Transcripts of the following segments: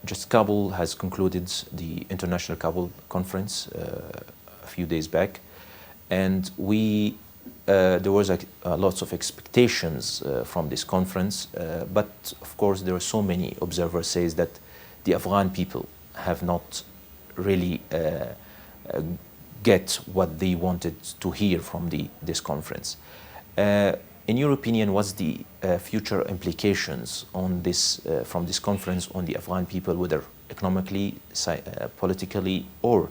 just Kabul has concluded the International Kabul Conference a few days back, and there was lots of expectations from this conference, but of course there are so many observers says that the Afghan people have not really get what they wanted to hear from this conference. In your opinion, what's the future implications on this from this conference on the Afghan people, whether economically, politically, or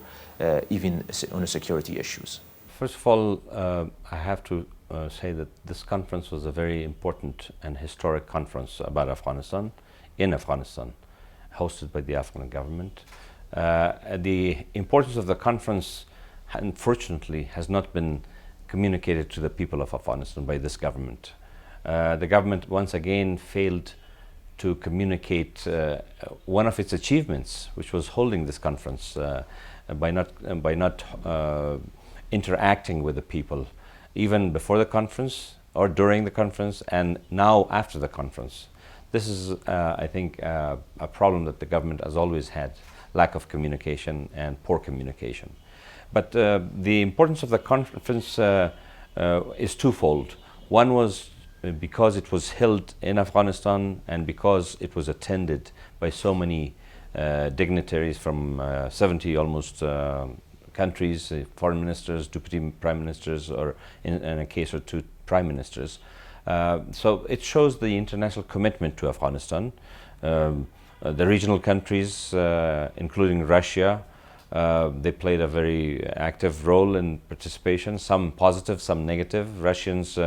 even on the security issues? First of all, I have to say that this conference was a very important and historic conference about Afghanistan, in Afghanistan, hosted by the Afghan government. The importance of the conference, unfortunately, has not been communicated to the people of Afghanistan by this government. The government once again failed to communicate one of its achievements, which was holding this conference, by not interacting with the people, even before the conference or during the conference, and now after the conference. This is, I think, a problem that the government has always had: lack of communication and poor communication. But the importance of the conference is twofold. One was because it was held in Afghanistan and because it was attended by so many dignitaries from 70 almost countries, foreign ministers, deputy prime ministers, or in a case or two, prime ministers. So it shows the international commitment to Afghanistan. The regional countries, including Russia, they played a very active role in participation, some positive, some negative. Russians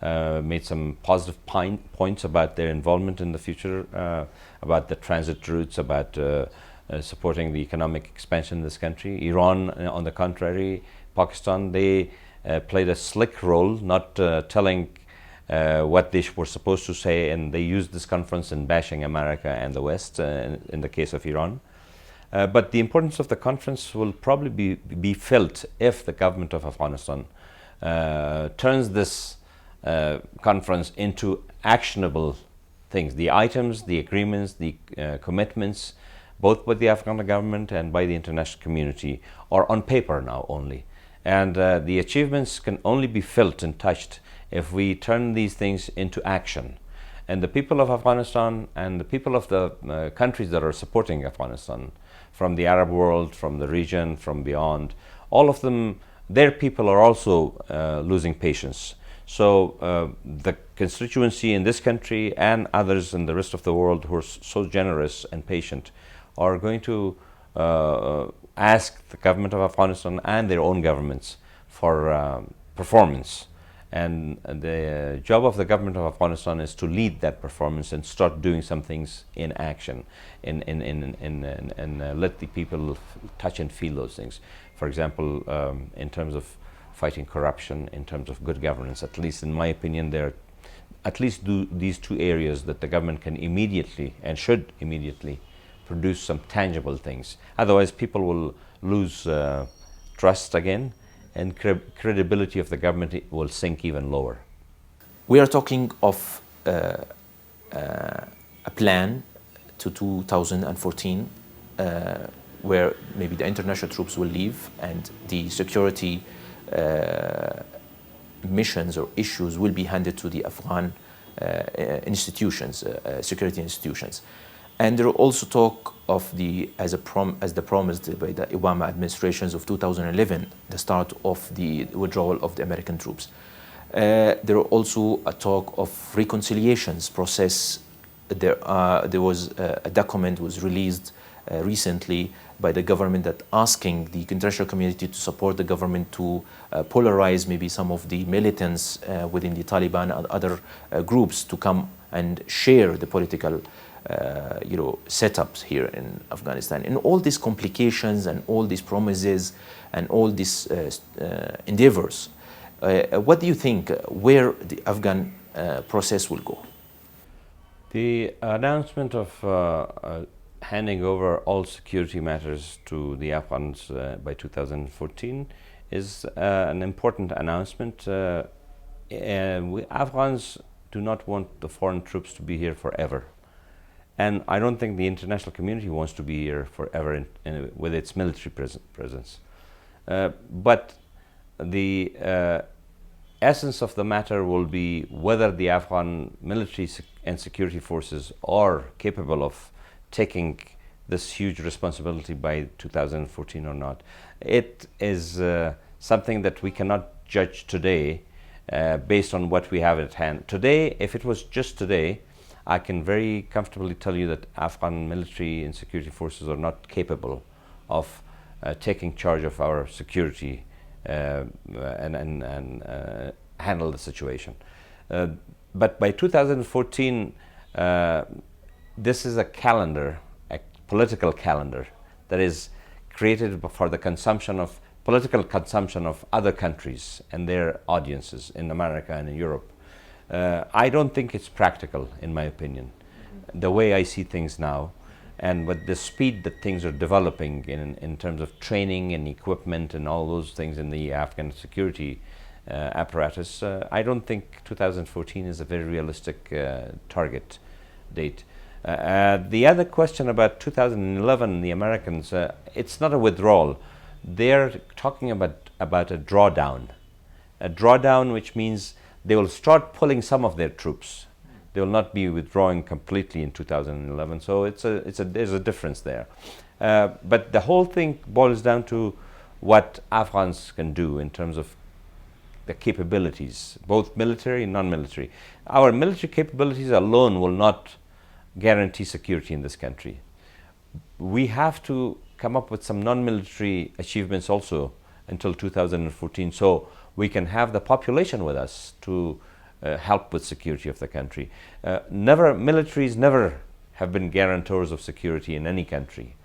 made some positive points about their involvement in the future, about the transit routes, about supporting the economic expansion in this country. Iran, on the contrary, Pakistan, they played a slick role, not telling what they were supposed to say, and they used this conference in bashing America and the West, in the case of Iran. But the importance of the conference will probably be felt if the government of Afghanistan turns this conference into actionable things. The items, the agreements, the commitments, both by the Afghan government and by the international community, are on paper now only. And the achievements can only be felt and touched if we turn these things into action. And the people of Afghanistan and the people of the countries that are supporting Afghanistan, from the Arab world, from the region, from beyond, all of them, their people are also losing patience. So the constituency in this country and others in the rest of the world who are so generous and patient are going to ask the government of Afghanistan and their own governments for performance. And the job of the government of Afghanistan is to lead that performance and start doing some things in action, and let the people touch and feel those things. For example, in terms of fighting corruption, in terms of good governance, at least in my opinion, there are at least these two areas that the government can immediately and should immediately produce some tangible things. Otherwise, people will lose trust again, and credibility of the government will sink even lower. We are talking of a plan to 2014 where maybe the international troops will leave and the security missions or issues will be handed to the Afghan institutions, security institutions. And there are also talk of as the promised by the Obama administrations of 2011, the start of the withdrawal of the American troops. There are also a talk of reconciliations process. There was a document was released recently by the government that asking the international community to support the government to polarize maybe some of the militants within the Taliban and other groups to come and share the political setups here in Afghanistan. And all these complications and all these promises and all these endeavors, what do you think, where the Afghan process will go? The announcement of handing over all security matters to the Afghans by 2014 is an important announcement. Afghans do not want the foreign troops to be here forever. And I don't think the international community wants to be here forever with its military presence. But the essence of the matter will be whether the Afghan military and security forces are capable of taking this huge responsibility by 2014 or not. It is something that we cannot judge today based on what we have at hand. Today, if it was just today, I can very comfortably tell you that Afghan military and security forces are not capable of taking charge of our security and handle the situation. But by 2014, this is a calendar, a political calendar that is created for the consumption of political consumption of other countries and their audiences in America and in Europe. I don't think it's practical, in my opinion, the way I see things now, and with the speed that things are developing in terms of training and equipment and all those things in the Afghan security apparatus. I don't think 2014 is a very realistic target date. The other question about 2011, the Americans, it's not a withdrawal. They're talking about a drawdown. A drawdown, which means they will start pulling some of their troops. They will not be withdrawing completely in 2011. So there's a difference there. But the whole thing boils down to what Afghans can do in terms of the capabilities, both military and non-military. Our military capabilities alone will not guarantee security in this country. We have to come up with some non-military achievements also until 2014, so we can have the population with us to help with security of the country. Militaries never have been guarantors of security in any country.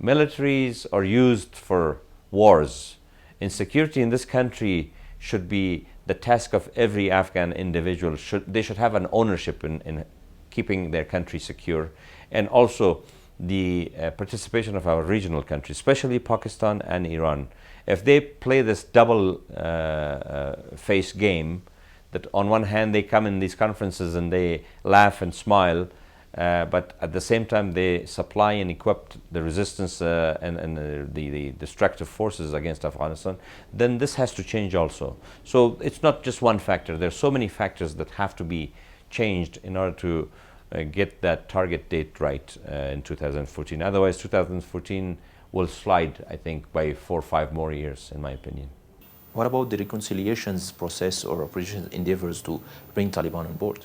Militaries are used for wars. And security in this country should be the task of every Afghan individual. They should have an ownership in keeping their country secure, and also the participation of our regional countries, especially Pakistan and Iran. If they play this double face game, that on one hand they come in these conferences and they laugh and smile, but at the same time they supply and equip the resistance and the destructive forces against Afghanistan, then this has to change also. So it's not just one factor. There are so many factors that have to be changed in order to get that target date right in 2014. Otherwise, 2014 will slide, I think, by 4 or 5 more years, in my opinion. What about the reconciliations process or operation endeavors to bring Taliban on board?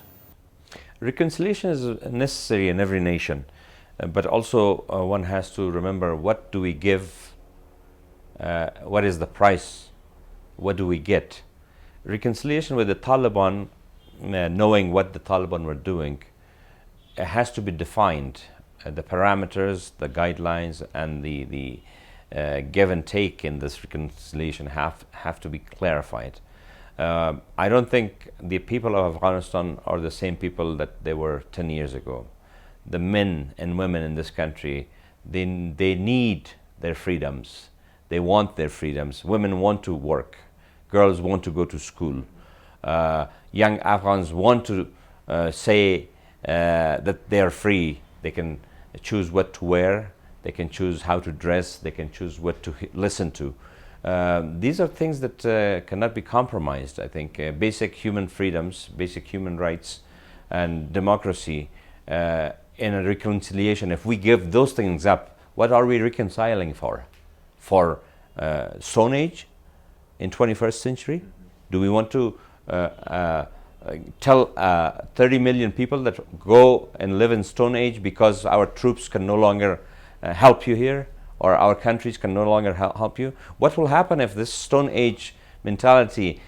Reconciliation is necessary in every nation, but also one has to remember, what do we give? What is the price? What do we get? Reconciliation with the Taliban, knowing what the Taliban were doing, it has to be defined. The parameters, the guidelines, and the give and take in this reconciliation have to be clarified. I don't think the people of Afghanistan are the same people that they were 10 years ago. The men and women in this country, they need their freedoms. They want their freedoms. Women want to work. Girls want to go to school. Young Afghans want to say that they are free. They can choose what to wear. They can choose how to dress. They can choose what to listen to. These are things that cannot be compromised, I think. Basic human freedoms, basic human rights, and democracy in a reconciliation. If we give those things up, what are we reconciling for? For Stone Age in 21st century? Do we want to tell 30 million people that go and live in Stone Age because our troops can no longer help you here, or our countries can no longer help you? What will happen if this Stone Age mentality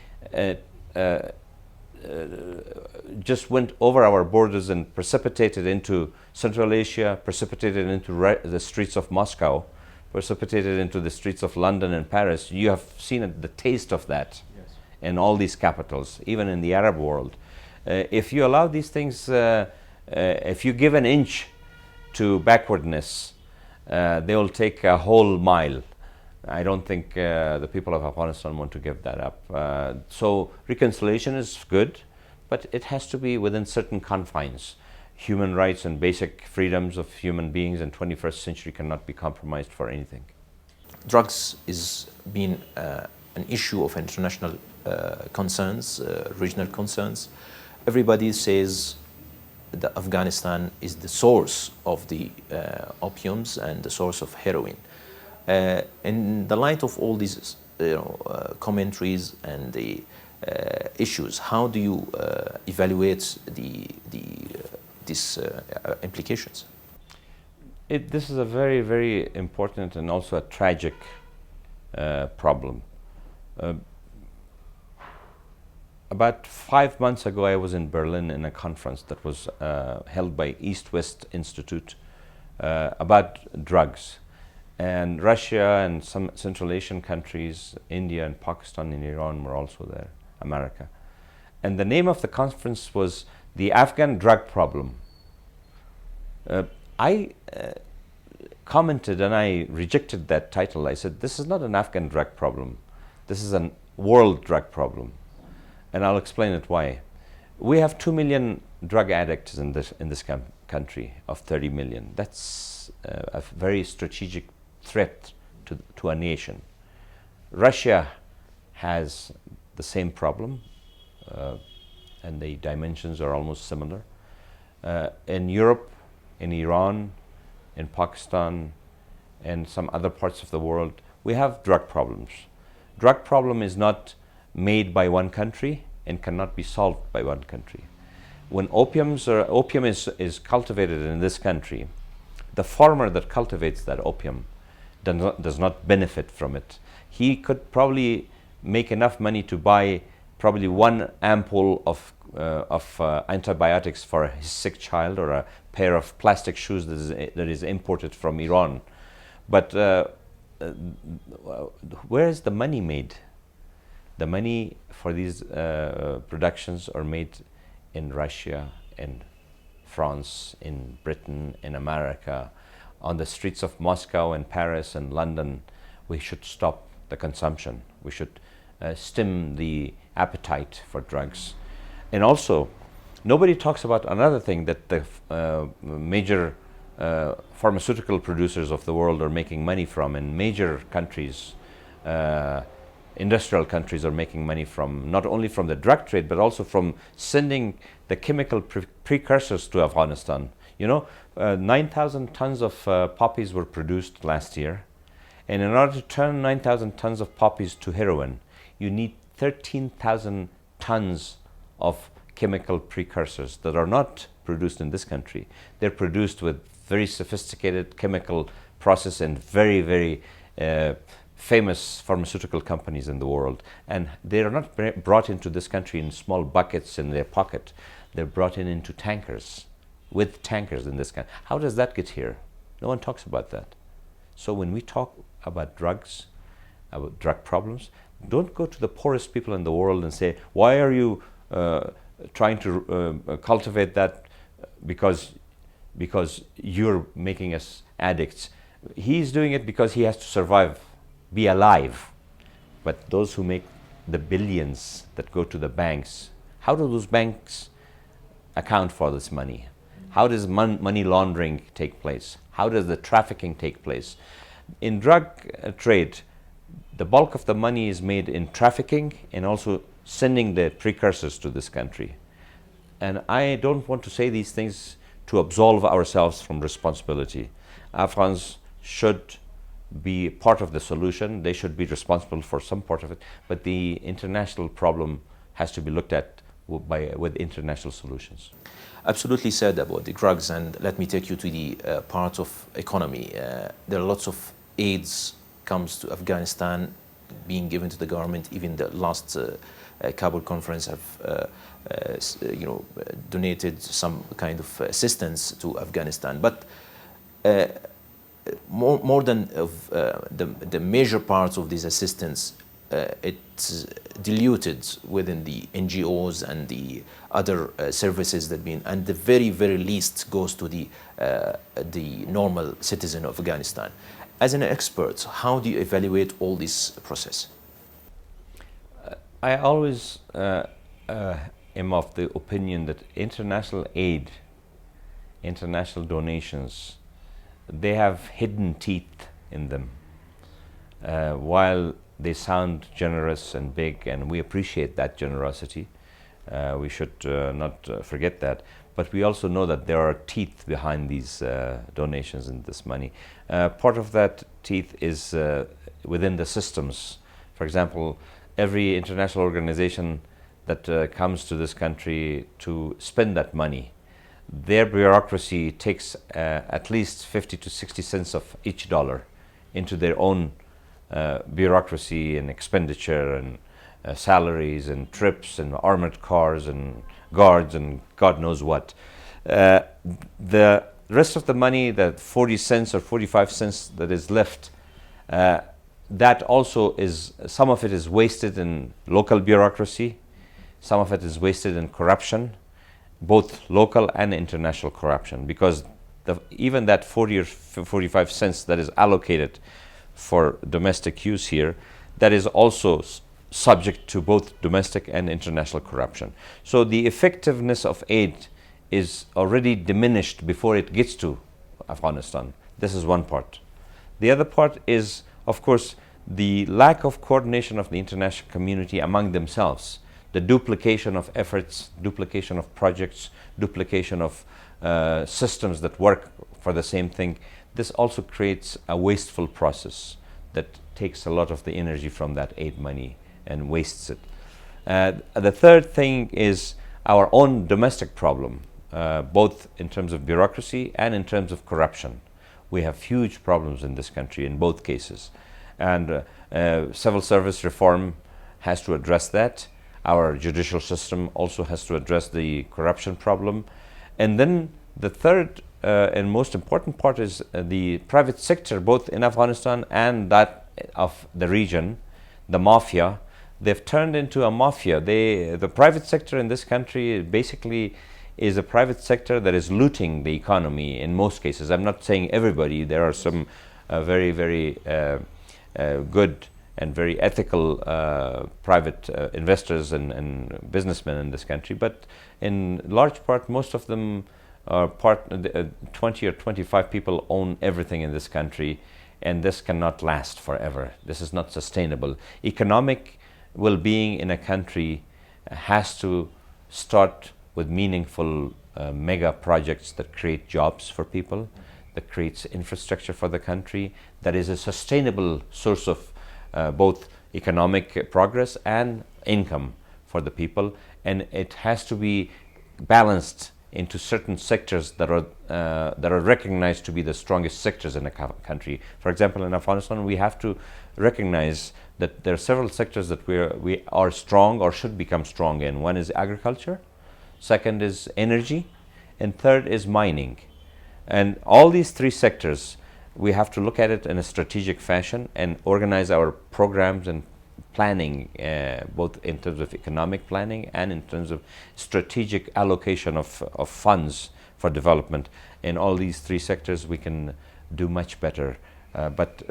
just went over our borders and precipitated into Central Asia, precipitated into the streets of Moscow, precipitated into the streets of London and Paris? You have seen the taste of that. Yes. In all these capitals, even in the Arab world. If you allow these things, if you give an inch to backwardness, they will take a whole mile. I don't think the people of Afghanistan want to give that up. So reconciliation is good, but it has to be within certain confines. human rights and basic freedoms of human beings in 21st century cannot be compromised for anything. Drugs is being an issue of international concerns, regional concerns. Everybody says that Afghanistan is the source of the opiums and the source of heroin. In the light of all these commentaries and the issues, how do you evaluate these implications? This is a very, very important and also a tragic problem. About 5 months ago, I was in Berlin in a conference that was held by East-West Institute about drugs. And Russia and some Central Asian countries, India and Pakistan and Iran were also there, America. And the name of the conference was the Afghan Drug Problem. I commented and I rejected that title. I said, this is not an Afghan drug problem. This is a world drug problem. And I'll explain it why. We have 2 million drug addicts in this country of 30 million. That's a very strategic threat to a nation. Russia has the same problem, and the dimensions are almost similar. In Europe, in Iran, in Pakistan, and some other parts of the world, we have drug problems. Drug problem is not made by one country and cannot be solved by one country. When opium is cultivated in this country, the farmer that cultivates that opium does not benefit from it. He could probably make enough money to buy probably one ampoule of antibiotics for his sick child, or a pair of plastic shoes that is imported from Iran. But where is the money made? The money for these productions are made in Russia, in France, in Britain, in America, on the streets of Moscow and Paris and London. We should stop the consumption. We should stem the appetite for drugs. And also, nobody talks about another thing that the major pharmaceutical producers of the world are making money from, and major countries, industrial countries, are making money from, not only from the drug trade, but also from sending the chemical precursors to Afghanistan. You know, 9,000 tons of poppies were produced last year. And in order to turn 9,000 tons of poppies to heroin, you need 13,000 tons of chemical precursors that are not produced in this country. They're produced with very sophisticated chemical process and very, very famous pharmaceutical companies in the world. And they are not brought into this country in small buckets in their pocket. They're brought into tankers, with tankers in this country. How does that get here? No one talks about that. So when we talk about drugs, about drug problems, don't go to the poorest people in the world and say, why are you trying to cultivate that because you're making us addicts? He's doing it because he has to survive, be alive. But those who make the billions that go to the banks, how do those banks account for this money? How does money laundering take place? How does the trafficking take place? In drug trade, the bulk of the money is made in trafficking and also sending the precursors to this country. And I don't want to say these things to absolve ourselves from responsibility. Afghans should be part of the solution. They should be responsible for some part of it. But the international problem has to be looked at with international solutions. Absolutely said about the drugs, and let me take you to the part of economy. There are lots of aids comes to Afghanistan being given to the government. Even the last Kabul conference have donated some kind of assistance to Afghanistan. But more than the major parts of this assistance, it's diluted within the NGOs and the other services that been, and the very, very least goes to the normal citizen of Afghanistan. As an expert, how do you evaluate all this process? I always am of the opinion that international aid international donations, they have hidden teeth in them. While they sound generous and big, and we appreciate that generosity, we should not forget that. But we also know that there are teeth behind these donations and this money. Part of that teeth is within the systems. For example, every international organization that comes to this country to spend that money, their bureaucracy takes at least 50 to 60 cents of each dollar into their own bureaucracy and expenditure and salaries and trips and armored cars and guards and God knows what. The rest of the money, that 40 cents or 45 cents that is left, that also is, some of it is wasted in local bureaucracy, some of it is wasted in corruption, both local and international corruption, because even that 40 or 45 cents that is allocated for domestic use here, that is also subject to both domestic and international corruption. So the effectiveness of aid is already diminished before it gets to Afghanistan. This is one part. The other part is, of course, the lack of coordination of the international community among themselves, the duplication of efforts, duplication of projects, duplication of systems that work for the same thing. This also creates a wasteful process that takes a lot of the energy from that aid money and wastes it. The third thing is our own domestic problem, both in terms of bureaucracy and in terms of corruption. We have huge problems in this country in both cases. And civil service reform has to address that. Our judicial system also has to address the corruption problem. And then the third and most important part is the private sector, both in Afghanistan and that of the region, the mafia. They've turned into a mafia. The private sector in this country basically is a private sector that is looting the economy in most cases. I'm not saying everybody. There are some very, very good and very ethical private investors and businessmen in this country. But in large part, most of them are 20 or 25 people own everything in this country, and this cannot last forever. This is not sustainable. Economic well-being in a country has to start with meaningful mega projects that create jobs for people, that creates infrastructure for the country, that is a sustainable source of both economic progress and income for the people. And it has to be balanced into certain sectors that are recognized to be the strongest sectors in a country. For example, in Afghanistan, we have to recognize that there are several sectors that we are strong or should become strong in. One is agriculture, second is energy, and third is mining. And all these three sectors, we have to look at it in a strategic fashion and organize our programs and planning, both in terms of economic planning and in terms of strategic allocation of funds for development. In all these three sectors, we can do much better. But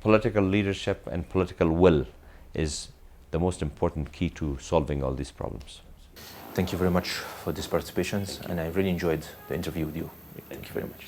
political leadership and political will is the most important key to solving all these problems. Thank you very much for this participation, and I really enjoyed the interview with you. Thank you very much.